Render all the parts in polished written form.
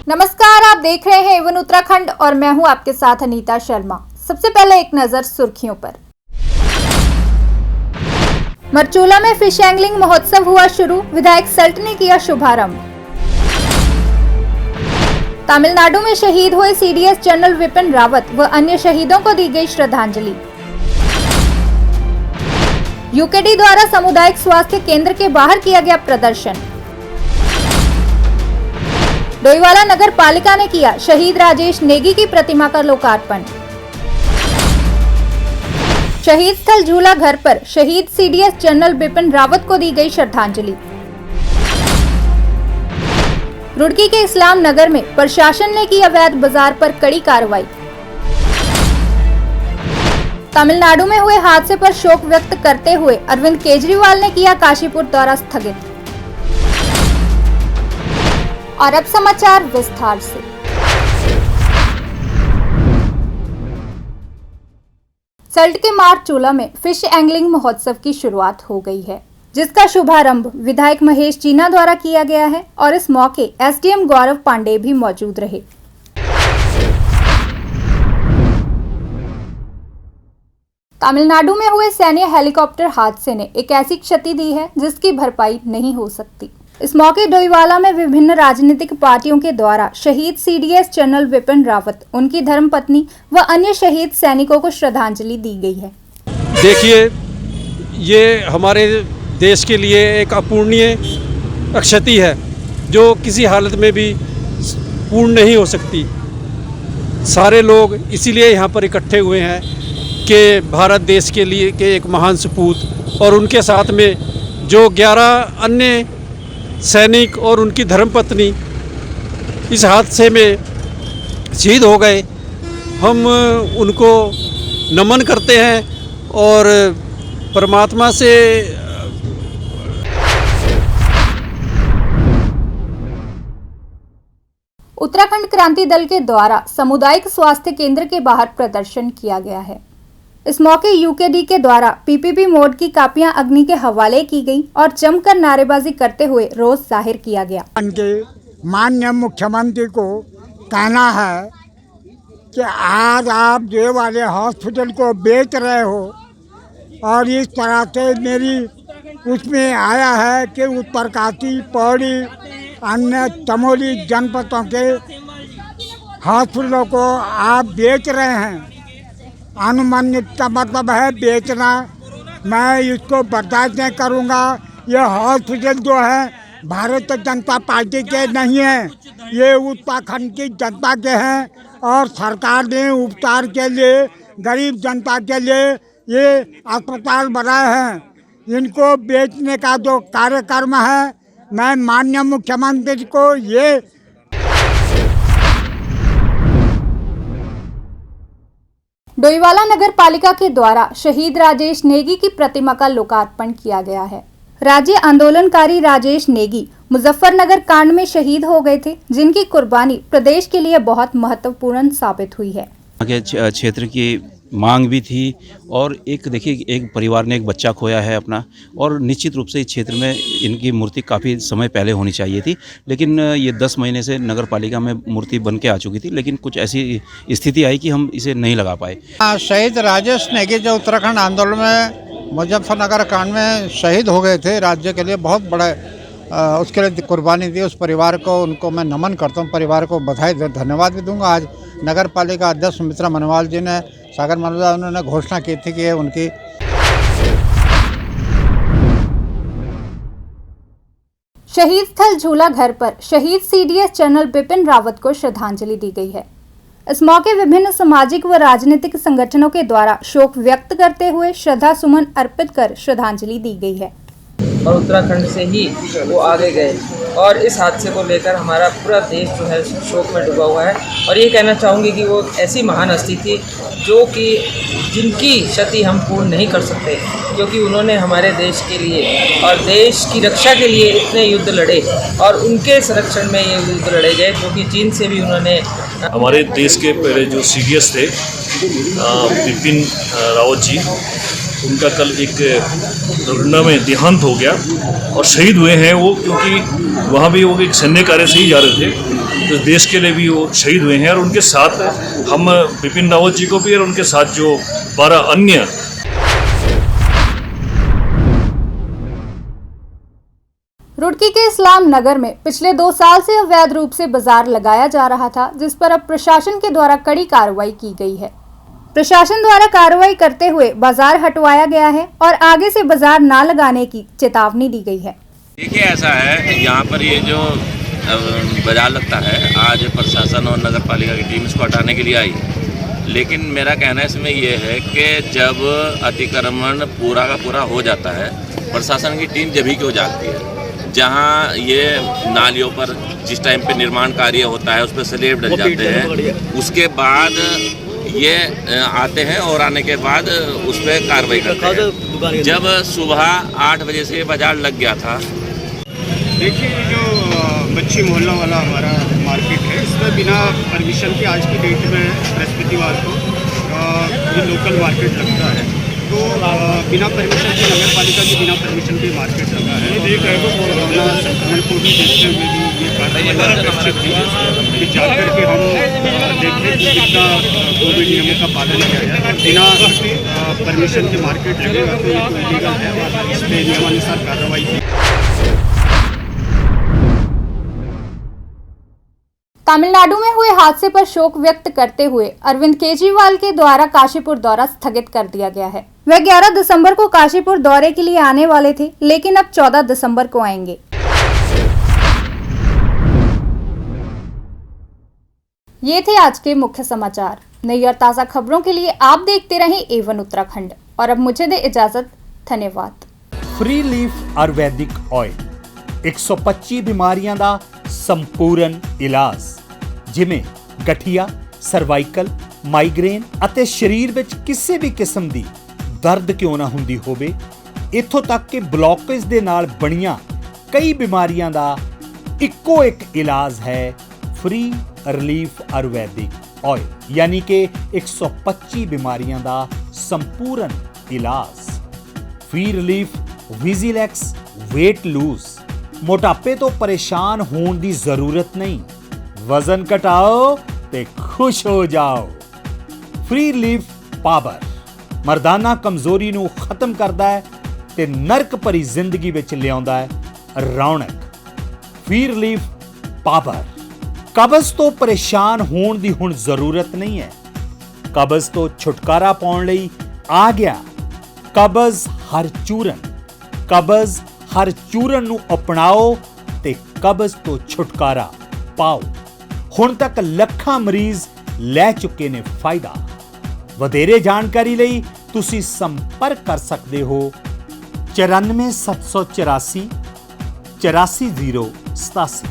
नमस्कार, आप देख रहे हैं एवन उत्तराखंड और मैं हूं आपके साथ अनीता शर्मा। सबसे पहले एक नजर सुर्खियों पर। मरचूला में फिश एंगलिंग महोत्सव हुआ शुरू, विधायक सल्ट ने किया शुभारंभ। तमिलनाडु में शहीद हुए सीडीएस जनरल विपिन रावत व अन्य शहीदों को दी गई श्रद्धांजलि। यूकेडी द्वारा सामुदायिक स्वास्थ्य केंद्र के बाहर किया गया प्रदर्शन। डोईवाला नगर पालिका ने किया शहीद राजेश नेगी की प्रतिमा का लोकार्पण। शहीद स्थल झूला घर पर शहीद सीडीएस जनरल बिपिन रावत को दी गई श्रद्धांजलि। रुड़की के इस्लाम नगर में प्रशासन ने की अवैध बाजार पर कड़ी कार्रवाई। तमिलनाडु में हुए हादसे पर शोक व्यक्त करते हुए अरविंद केजरीवाल ने किया काशीपुर दौरा स्थगित। और अब समाचार विस्तार से। सल्ट के मारचूला में फिश एंगलिंग महोत्सव की शुरुआत हो गई है, जिसका शुभारंभ विधायक महेश जीना द्वारा किया गया है और इस मौके एसडीएम गौरव पांडे भी मौजूद रहे। तमिलनाडु में हुए सैन्य हेलीकॉप्टर हादसे ने एक ऐसी क्षति दी है जिसकी भरपाई नहीं हो सकती। इस मौके डोईवाला में विभिन्न राजनीतिक पार्टियों के द्वारा शहीद सीडीएस जनरल विपिन रावत, उनकी धर्मपत्नी व अन्य शहीद सैनिकों को श्रद्धांजलि दी गई है। देखिए, ये हमारे देश के लिए एक अपूर्णीय क्षति है जो किसी हालत में भी पूर्ण नहीं हो सकती। सारे लोग इसीलिए यहाँ पर इकट्ठे हुए हैं कि भारत देश के लिए के एक महान सपूत और उनके साथ में जो 11 अन्य सैनिक और उनकी धर्मपत्नी इस हादसे में शहीद हो गए, हम उनको नमन करते हैं और परमात्मा से उत्तराखंड क्रांति दल के द्वारा सामुदायिक स्वास्थ्य केंद्र के बाहर प्रदर्शन किया गया है। इस मौके यूकेडी के द्वारा पीपीपी मोड की कापियां अग्नि के हवाले की गई और जमकर नारेबाजी करते हुए रोष जाहिर किया गया। माननीय मुख्यमंत्री को कहना है कि आज आप ये वाले हॉस्पिटल को बेच रहे हो और इस तरह से मेरी उसमें आया है कि उत्तरकाशी, पौड़ी, अन्य चमोली जनपदों के हॉस्पिटलों को आप बेच रहे हैं। अनुमानित का मतलब है बेचना। मैं इसको बर्दाश्त नहीं करूँगा। ये हॉस्पिटल जो है भारतीय जनता पार्टी के नहीं हैं, ये उत्तराखंड की जनता के हैं और सरकार ने उपचार के लिए गरीब जनता के लिए ये अस्पताल बनाए हैं। इनको बेचने का जो कार्यक्रम है, मैं माननीय मुख्यमंत्री को ये डोईवाला नगर पालिका के द्वारा शहीद राजेश नेगी की प्रतिमा का लोकार्पण किया गया है। राज्य आंदोलनकारी राजेश नेगी मुजफ्फरनगर कांड में शहीद हो गए थे, जिनकी कुर्बानी प्रदेश के लिए बहुत महत्वपूर्ण साबित हुई है। क्षेत्र की मांग भी थी और एक देखिए, एक परिवार ने एक बच्चा खोया है अपना, और निश्चित रूप से इस क्षेत्र में इनकी मूर्ति काफ़ी समय पहले होनी चाहिए थी, लेकिन ये 10 महीने से नगर पालिका में मूर्ति बन के आ चुकी थी, लेकिन कुछ ऐसी स्थिति आई कि हम इसे नहीं लगा पाए। शहीद राजेश नेगी जो उत्तराखंड आंदोलन में मुजफ्फरनगर कांड में शहीद हो गए थे, राज्य के लिए बहुत बड़ा उसके लिए कुर्बानी दी। उस परिवार को, उनको मैं नमन करता हूँ, परिवार को बधाई धन्यवाद भी दूंगा। आज नगर पालिका अध्यक्ष सुमित्रा मनवाल जी ने, सागर मनवाल, उन्होंने घोषणा की थी कि उनकी शहीद स्थल झूला घर पर शहीद सीडीएस जनरल बिपिन रावत को श्रद्धांजलि दी गई है। इस मौके विभिन्न सामाजिक व राजनीतिक संगठनों के द्वारा शोक व्यक्त करते हुए श्रद्धा सुमन अर्पित कर श्रद्धांजलि दी गई है। और उत्तराखंड से ही वो आगे गए और इस हादसे को लेकर हमारा पूरा देश जो है शोक में डूबा हुआ है। और ये कहना चाहूँगी कि वो ऐसी महान हस्ती थी जो कि जिनकी क्षति हम पूर्ण नहीं कर सकते, क्योंकि उन्होंने हमारे देश के लिए और देश की रक्षा के लिए इतने युद्ध लड़े और उनके संरक्षण में ये युद्ध लड़े गए, क्योंकि चीन से भी उन्होंने हमारे देश के पहले जो सीडीएस थे बिपिन रावत जी, उनका कल एक दुर्घटना में देहांत हो गया और शहीद हुए हैं वो, क्योंकि वहाँ भी वो एक सैन्य कार्य से ही जा रहे थे तो देश के लिए भी वो शहीद हुए हैं और उनके साथ हम बिपिन रावत जी को भी और उनके साथ जो 12 अन्य रुड़की के इस्लाम नगर में पिछले 2 साल से अवैध रूप से बाजार लगाया जा रहा था, जिस पर अब प्रशासन के द्वारा कड़ी कार्रवाई की गई है। प्रशासन द्वारा कार्रवाई करते हुए बाजार हटवाया गया है और आगे से बाजार ना लगाने की चेतावनी दी गई है। देखिए ऐसा है, यहाँ पर ये जो बाजार लगता है, आज प्रशासन और नगर पालिका की टीम इसको हटाने के लिए आई है, लेकिन मेरा कहना इसमें यह है कि जब अतिक्रमण पूरा का पूरा हो जाता है, प्रशासन की टीम जब ही क्यों जागती है। जहाँ ये नालियों पर जिस टाइम पे निर्माण कार्य होता है उस पर स्लेब डल जाते हैं, उसके बाद ये आते हैं और आने के बाद उस पर कार्रवाई करते हैं। जब सुबह 8 बजे से बाजार लग गया था। देखिए जो बच्ची मोहल्ला वाला हमारा मार्केट है, इसमें बिना परमिशन के आज की डेट में बृहस्पतिवार को ये लोकल मार्केट लगता है, तो बिना परमिशन के नगर पालिका की बिना परमिशन के मार्केट लगा है। कोरोना संक्रमण को भी देखते हुए भी ये कार्रवाई आवश्यक थी कि जा कर के हम देखें कि कितना कोविड नियमों का पालन किया जाए। बिना परमिशन के मार्केट लगेगा तो ये तो इलीगल है, इस पर नियमानुसार कार्रवाई की। तमिलनाडु में हुए हादसे पर शोक व्यक्त करते हुए अरविंद केजरीवाल के द्वारा काशीपुर दौरा स्थगित कर दिया गया है। वे 11 दिसंबर को काशीपुर दौरे के लिए आने वाले थे, लेकिन अब 14 दिसंबर को आएंगे। ये थे आज के मुख्य समाचार। नई और ताज़ा खबरों के लिए आप देखते रहें A1 उत्तराखंड, और अब मुझे दे इजाजत। धन्यवाद। फ्री लीफ आयुर्वैदिक ऑयल 125 ਬਿਮਾਰੀਆਂ ਦਾ ਸੰਪੂਰਨ ਇਲਾਜ, ਜਿਵੇਂ ਗਠੀਆ, ਸਰਵਾਈਕਲ, ਮਾਈਗ੍ਰੇਨ ਅਤੇ ਸਰੀਰ ਵਿੱਚ ਕਿਸੇ ਵੀ ਕਿਸਮ ਦੀ ਦਰਦ ਕਿਉਂ ਨਾ ਹੁੰਦੀ ਹੋਵੇ, ਇੱਥੋਂ ਤੱਕ ਕਿ ਬਲੌਕੇਜ ਦੇ ਨਾਲ ਬਣੀਆਂ ਕਈ ਬਿਮਾਰੀਆਂ ਦਾ ਇੱਕੋ ਇੱਕ ਇਲਾਜ ਹੈ फ्री रिलीफ आयुर्वैदिक ऑयल, यानी कि 125 बीमारियां दा संपूर्ण इलाज। फ्री रिलीफ विजिलैक्स वेट लूज, मोटापे तो परेशान होने की जरूरत नहीं, वजन घटाओ ते खुश हो जाओ। फ्री रिलीफ पावर मर्दाना कमजोरी नू खत्म करता है ते नरक भरी जिंदगी विच लियाउंदा है रौनक। फ्री रिलीफ पावर कब्ज तो परेशान होने की हुण जरूरत नहीं है, कब्ज तो छुटकारा पाउण लई आ गया कब्ज हर चूरन। कब्ज हर चूरन नू अपनाओ ते कब्ज तो छुटकारा पाओ। हुण तक लखां मरीज लै चुके ने फायदा। वधेरे जानकारी लई तुसी संपर्क कर सकते हो 94 784 84 087।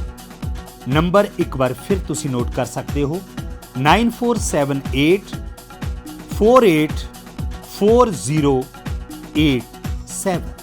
नंबर एक बार फिर तुसी नोट कर सकते हो 9478 48 4087।